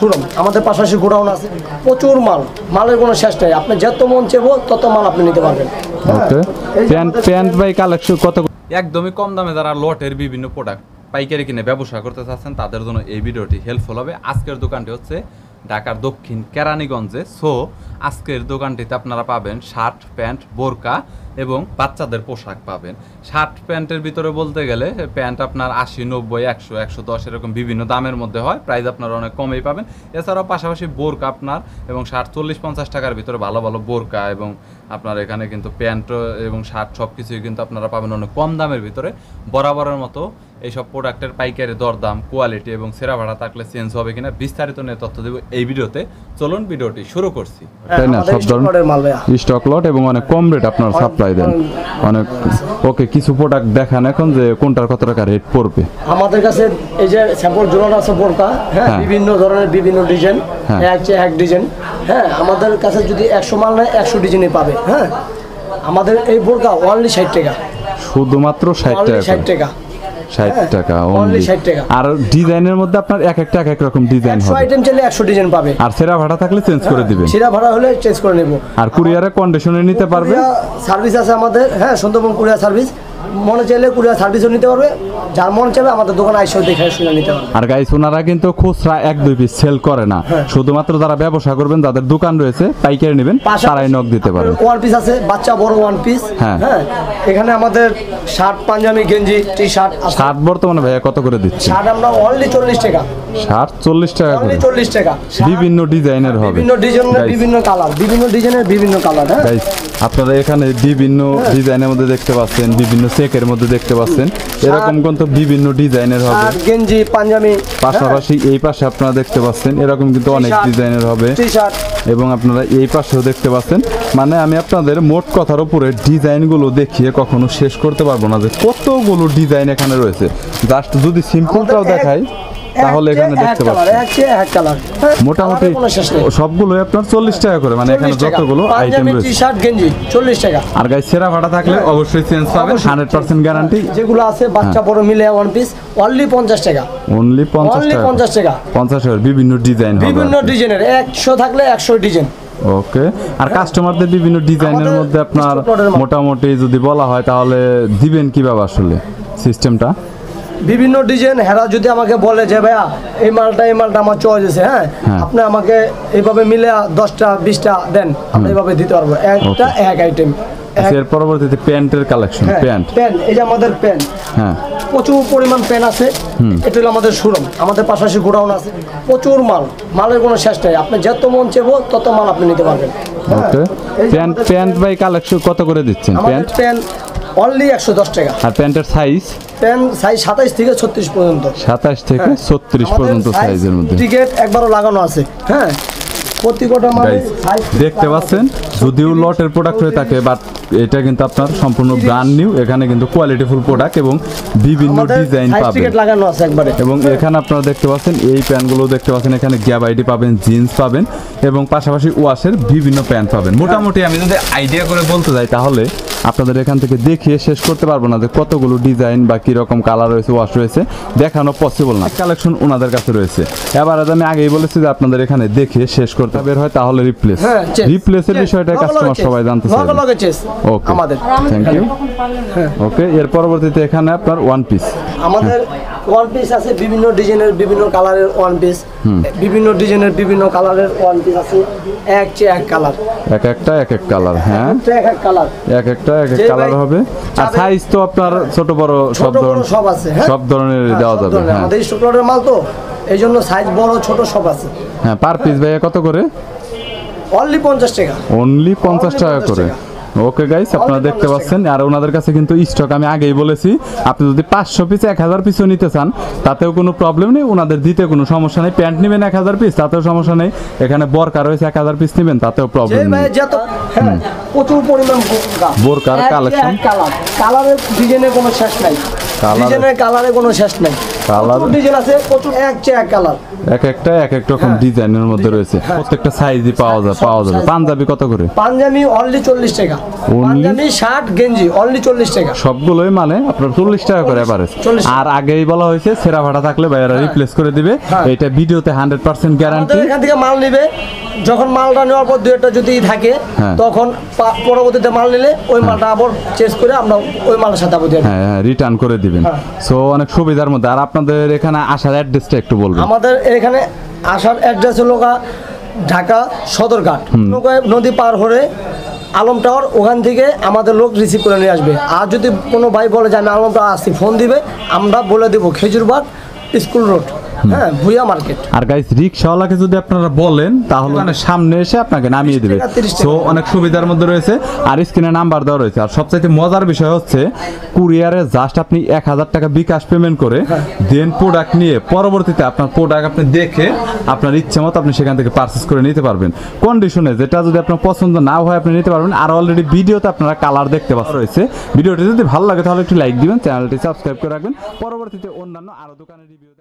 Showroom আমাদের পাশাপাশি godown আছে, প্রচুর মালের কোনো শেষ নাই। আপনি যত মন চাইবো তত মাল আপনি নিতে পারবেন। ওকে, প্যান্ট বাই কালেকশন কত? একদমই কম দামে যারা লটের বিভিন্ন প্রোডাক্ট পাইকারি কিনে ব্যবসা করতে চাচ্ছেন তাদের জন্য এই ভিডিওটি হেল্পফুল হবে। আজকের দোকানটি হচ্ছে ঢাকার দক্ষিণ কেরানীগঞ্জে। সো আজকের দোকানটিতে আপনারা পাবেন শার্ট, প্যান্ট, বোরকা এবং বাচ্চাদের পোশাক পাবেন। শার্ট প্যান্টের ভিতরে বলতে গেলে প্যান্ট আপনার 80, 90, 100, 110 এরকম বিভিন্ন দামের মধ্যে হয়, প্রাইস আপনারা অনেক কমেই পাবেন। এছাড়াও পাশাপাশি বোরকা আপনার এবং শার্ট 40-50 টাকার ভিতরে ভালো ভালো বোরকা এবং আপনার এখানে কিন্তু প্যান্ট এবং শার্ট সব কিছুই কিন্তু আপনারা পাবেন অনেক কম দামের ভিতরে। বরাবরের মতো এইসব প্রোডাক্টের পাইকারি দরদাম, কোয়ালিটি এবং সেরা ভাড়া থাকলে চেঞ্জ হবে কিনা বিস্তারিত নিয়ে তথ্য দেব এই ভিডিওতে। চলুন ভিডিওটি শুরু করছি। তাই না, সব ধরনের স্টক লট এবং অনেক কম রেট আপনারা সাপ্লাই দেন অনেক। ওকে, কিছু প্রোডাক্ট দেখান এখন যে কোনটার কত টাকা রেট পড়বে। আমাদের কাছে এই যে স্যাম্পল ঝুলানো আছে বোরকা, হ্যাঁ, বিভিন্ন ধরনের বিভিন্ন ডিজাইন, এক ডিজাইন। হ্যাঁ, আমাদের কাছে যদি 100 মাল নেয় 100 ডিজাইনই পাবে। হ্যাঁ, আমাদের এই বোরকা অনলি 60 টাকা, শুধুমাত্র 60 টাকা। 60 টাকা, 60 টাকা অনলি 60 টাকা। আর ডিজাইনের মধ্যে আপনার এক একটা এক এক রকম ডিজাইন হবে। 100 আইটেম চাইলে 100 ডিজাইন পাবে। আর সেরা ভাড়া থাকলে চেঞ্জ করে দিবেন। সেরা ভাড়া হলে চেঞ্জ করে নেব। আর কুরিয়ারে কন্ডিশনে নিতে পারবে। সার্ভিস আছে আমাদের, হ্যাঁ, সুন্দরবন কুরিয়ার সার্ভিস। মনে চাইলে কুরিয়ার সার্ভিসও নিতে পারবে, যার মন চাইবে আমাদের দোকানে আইসা দেখে শুনে নিতে পারবে। আর গাইস, ওনারা কিন্তু খুচরা 1-2 পিস সেল করে না, শুধুমাত্র যারা ব্যবসা করবেন, যাদের দোকান রয়েছে, পাইকারি নেবেন, তারাই নক দিতে পারেন। ওয়ান পিস আছে, বাচ্চা বড় ওয়ান পিস। হ্যাঁ, এখানে আমাদের শার্ট, পাঞ্জাবি, গেঞ্জি, টি শার্ট। শার্ট বর্তমানে ভাইয়া কত করে দিচ্ছে? শার্ট আমরা অনলি 40 টাকা। শার্ট 40 টাকা করে, 40 টাকা। বিভিন্ন ডিজাইনের হবে, বিভিন্ন ডিজাইনের বিভিন্ন কালার, বিভিন্ন ডিজাইনের বিভিন্ন কালার। হ্যাঁ গাইস, আপনারা এখানে বিভিন্ন ডিজাইনের মধ্যে দেখতে পাচ্ছেন, বিভিন্ন চেকের মধ্যে দেখতে পাচ্ছেন, এরকম কিন্তু বিভিন্ন ডিজাইনের হবে। আর গেঞ্জি, পাঞ্জাবি, পাশাপাশি এই পাশে আপনারা দেখতে পাচ্ছেন এরকম কিন্তু অনেক ডিজাইনের হবে। টি-শার্ট এবং আপনারা এই পাশেও দেখতে পাচ্ছেন। মানে আমি আপনাদের মোট কথার উপরে ডিজাইনগুলো দেখিয়ে কখনো শেষ করতে পারবো না যে কতগুলো ডিজাইন এখানে রয়েছে। জাস্ট যদি সিম্পলটাও দেখাই তাহলে এখানে দেখতে পাচ্ছেন মোটামুটি সবগুলোই আপনার 40 টাকা করে। মানে এখানে যতগুলো আইটেম রয়েছে, টি-শার্ট, গেঞ্জি 40 টাকা। আর গাইস, সেরা ভাড়া থাকলে অবশ্যই চেঞ্জ পাবেন, 100% গ্যারান্টি। যেগুলো আছে বাচ্চা বড় মিলে ওয়ান পিস অনলি 50 টাকা। অনলি 50 টাকা, 50 টাকা, 50 টাকা। বিভিন্ন ডিজাইন হবে, বিভিন্ন ডিজাইনের 100 থাকলে 100 ডিজাইন। ওকে, আর কাস্টমারদের বিভিন্ন ডিজাইনের মধ্যে আপনার মোটামুটি যদি বলা হয় তাহলে দিবেন কিভাবে আসলে সিস্টেমটা? বিভিন্ন ডিজাইন হেরা যদি আমাকে বলে যে ভাইয়া এই মালটা আমার চয়েস আছে, হ্যাঁ, আপনি আমাকে এইভাবে মিলে 10টা 20টা দেন, আমি এইভাবে দিতে পারবো। একটা এক আইটেম। এর পরবর্তীতে প্যান্টের কালেকশন। প্যান্ট এই যে আমাদের প্যান্ট, হ্যাঁ, প্রচুর পরিমাণ প্যান্ট আছে। এটা হলো আমাদের শোরুম, আমাদের পাশাপাশি গোডাউন আছে, প্রচুর মালের কোনো শেষ নাই। আপনি যত মন চাইবো তত মাল আপনি নিতে পারবেন। ওকে, প্যান্ট বাই কালেকশন কত করে দিচ্ছেন? প্যান্ট অনলি 110 টাকা। আর প্যান্টের সাইজ? প্যান্ট সাইজ 27 থেকে 36 পর্যন্ত। 27 থেকে 36 পর্যন্ত সাইজের মধ্যে টিকেট একবারও লাগানো আছে। হ্যাঁ, প্রত্যেকটা মাল দেখতে পাচ্ছেন। যদিও লটের প্রোডাক্ট হয়ে থাকে, বাট এটা কিন্তু আপনার সম্পূর্ণ ব্র্যান্ড নিউ। এখানে কিন্তু কোয়ালিটিফুল প্রোডাক্ট এবং বিভিন্ন ডিজাইন পাবেন। টিকেট লাগানো আছে একবারে। এবং এখানে আপনারা দেখতে পাচ্ছেন এই প্যান্টগুলো দেখতে পাচ্ছেন, এখানে গ্যাপ আইডি পাবেন, জিন্স পাবেন এবং পাশাপাশি ওয়াশের বিভিন্ন প্যান্ট পাবেন। মোটামুটি আমি যদি আইডিয়া করে বলতে যাই তাহলে আপনাদের এখান থেকে দেখিয়ে শেষ করতে পারবো না যে কতগুলো ডিজাইন বা কিরকম কালার রয়েছে, ওয়াশ রয়েছে, দেখানো পসিবল না। কালেকশন ওনাদের কাছে রয়েছে। এবার আমি আগেই বলেছি যে আপনাদের এখানে দেখে শেষ করতে বের হয় তাহলে রিপ্লেসের বিষয়টা কাস্টমার সবাই জানতে চায়। ওকে, থ্যাংক ইউ। ওকে, এর পরবর্তীতে এখানে আপনার ওয়ান পিস। আমাদের ওয়ান পিস আছে বিভিন্ন ডিজাইনের, বিভিন্ন কালারের ওয়ান পিস, বিভিন্ন ডিজাইনের বিভিন্ন কালারের ওয়ান পিস আছে। এক কালার, এক এক কালার। হ্যাঁ, এক কালার হবে। আর সাইজ তো আপনার ছোট বড় সব আছে, সব ধরনের দেওয়া যাবে। হ্যাঁ, আমাদের স্টকের মাল তো এই জন্য সাইজ বড় ছোট সব আছে। হ্যাঁ, পার পিস ভাইয়া কত করে? অনলি 50 টাকা। অনলি 50 টাকা করে। ওকে গাইস, আপনারা দেখতে পাচ্ছেন। আর ওনাদের কাছে কিন্তু স্টক আমি আগেই বলেছি, আপনি যদি 500 পিস 1000 পিসও নিতে চান তাতেও কোনো প্রবলেম নেই, ওনাদের দিতে কোনো সমস্যা নেই। প্যান্ট নেবেন 1000 পিস তাতেও সমস্যা নেই। এখানে বোরকা রয়েছে 1000 পিস নেবেন তাতেও প্রবলেম নেই। প্রচুর পরিমাণ বোরকার কালেকশন, কালারের ডিজাইনের কোনো শেষ নাই। ডিজাইনের কালারে কোনো শেষ নাই, কালার ডিজাইন আছে প্রচুর, এক চেয়ে এক কালার, এক একটা এক এক রকম ডিজাইনের মধ্যে রয়েছে, প্রত্যেকটা সাইজই পাওয়া যাবে। পাঞ্জাবি কত করে? পাঞ্জাবি অনলি 40 টাকা, পাঞ্জাবি শার্ট গেঞ্জি অনলি 40 টাকা, সবগুলোই মানে আপনার 40 টাকা করে এভারেজ। আর আগেই বলা হয়েছে ছেঁড়া ফাটা থাকলে ভাইয়ারা রিপ্লেস করে দিবে, এটা ভিডিওতে 100% গ্যারান্টি। আমাদের এখান থেকে মাল নিবে, যখন মালটা নেওয়ার পর দুই একটা যদি থাকে তখন পরবর্তীতে মাল নিলে ওই মালটা আবার চেঞ্জ করে আমরা ওই মালের সাথে আবার হ্যাঁ রিটার্ন করে দিবেন। সো অনেক সুবিধার মধ্যে। আর আপনাদের এখানে আসার অ্যাড্রেসটা একটু বলবেন। আমাদের এখানে আসার অ্যাড্রেস হলো ঢাকা সদরঘাট, নদী পার হয়ে আলম টাওয়ার, ওখান থেকে আমাদের লোক রিসিভ করে নিয়ে আসবে। আর যদি কোনো ভাই বলে যে আমি আলম টাওয়ার আসছি, ফোন দিবে, আমরা বলে দেবো খেজুরবাগ স্কুল রোড, হ্যাঁ ভুইয়া মার্কেট। আর গাইস রিকশাওয়ালাকে যদি আপনারা বলেন তাহলে মানে সামনে এসে আপনাকে নামিয়ে দিবে। সো অনেক সুবিধার মধ্যে রয়েছে। আর স্ক্রিনে নাম্বার দেওয়া রয়েছে। আর সবচাইতে মজার বিষয় হচ্ছে কুরিয়ারে জাস্ট আপনি 1000 টাকা বিকাশ পেমেন্ট করে দেন প্রোডাক্ট নিয়ে পরবর্তীতে আপনার প্রোডাক্ট আপনি দেখে আপনার ইচ্ছে মতো আপনি সেখান থেকে পারচেজ করে নিতে পারবেন কন্ডিশনে। যেটা যদি আপনার পছন্দ না হয় আপনি নিতে পারবেন। আর অলরেডি ভিডিওতে আপনারা কালার দেখতে পাওয়া রয়েছে। ভিডিওটি যদি ভালো লাগে তাহলে একটু লাইক দিবেন, চ্যানেলটি সাবস্ক্রাইব করে রাখবেন। পরবর্তীতে অন্যান্য আরো দোকানের রিভিউ